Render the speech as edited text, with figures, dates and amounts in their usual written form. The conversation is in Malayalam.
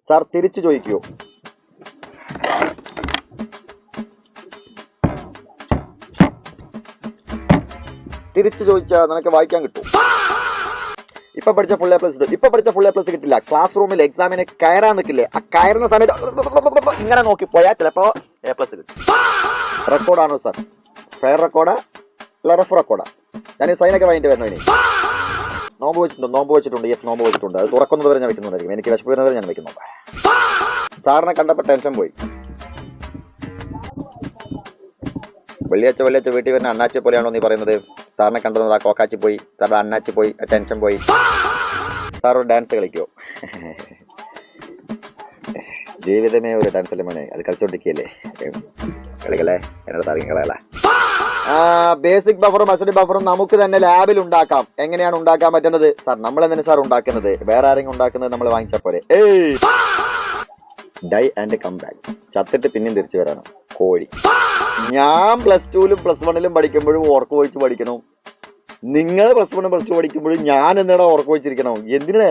സാർ തിരിച്ചു ചോദിക്കൂ. തിരിച്ചു ചോദിച്ചാൽ നിനക്ക് വായിക്കാൻ കിട്ടും. ഇപ്പൊ പഠിച്ച ഫുൾ എ പ്ലസ് ഇത്. ഇപ്പൊ പഠിച്ച ഫുൾ എ പ്ലസ് കിട്ടില്ല. ക്ലാസ് റൂമിൽ എക്സാമിന് കയറാൻ നിൽക്കില്ലേ, ആ കയറുന്ന സമയത്ത് ഇങ്ങനെ നോക്കി പോയാൽ ചിലപ്പോ എ പ്ലസ് കിട്ടും. റെക്കോർഡാണോ സാർ? ഫെയർ റെക്കോർഡാ അല്ല റഫ് റെക്കോർഡാ? ഞാൻ ഈ സൈനൊക്കെ വാങ്ങിട്ട് വരണോ? ഇനി നോമ്പ് വെച്ചിട്ടുണ്ട്. യെസ്, നോമ്പ് വെച്ചിട്ടുണ്ട്. അത് തുറക്കുന്നത് വരെ ഞാൻ വെക്കുന്നുണ്ടായിരിക്കും. എനിക്ക് വിശപ്പ് വരുന്നവരെ ഞാൻ വെക്കുന്നുണ്ട്. സാറിനെ കണ്ടപ്പോൾ ടെൻഷൻ പോയി. വെള്ളിയാഴ്ച വീട്ടിൽ വരുന്ന അണ്ണാച്ചി പോലെയാണോ നീ പറയുന്നത്? സാറിനെ കണ്ടത് ആ കോക്കാച്ചി പോയി, സാറിന്റെ അണ്ണാച്ചി പോയി, ടെൻഷൻ പോയി. സാർ ഒരു ഡാൻസ് കളിക്കോ? ജീവിതമേ ഒരു ഡാൻസല്ലേ മോനെ, അത് കളിച്ചോണ്ടിരിക്കുകയല്ലേ. കളികളെ എന്നോട് സാറിങ്ങളല്ല. ബേസിക് ബഫറും അസിഡിക് ബഫറും നമുക്ക് തന്നെ ലാബിൽ ഉണ്ടാക്കാം. എങ്ങനെയാണ് ഉണ്ടാക്കാൻ പറ്റുന്നത്? സാർ നമ്മൾ എന്തിനാണ് സാർ ഉണ്ടാക്കുന്നത്? വേറെ ആരെങ്കിലും ഉണ്ടാക്കുന്നത് നമ്മൾ വാങ്ങിച്ചാൽ പോരെ? Die and come back. ചത്തിട്ട് പിന്നെയും തിരിച്ചു വരാനോ? കോഴി. ഞാൻ +2ലും +1ലും പഠിക്കുമ്പോഴും ഓർക്ക് വെച്ച് പഠിക്കണം. നിങ്ങൾ +1 +2 പഠിക്കുമ്പോഴും ഞാൻ എന്തിനാ ഓർക്ക് വെച്ചിരിക്കണം? എന്തിനാ?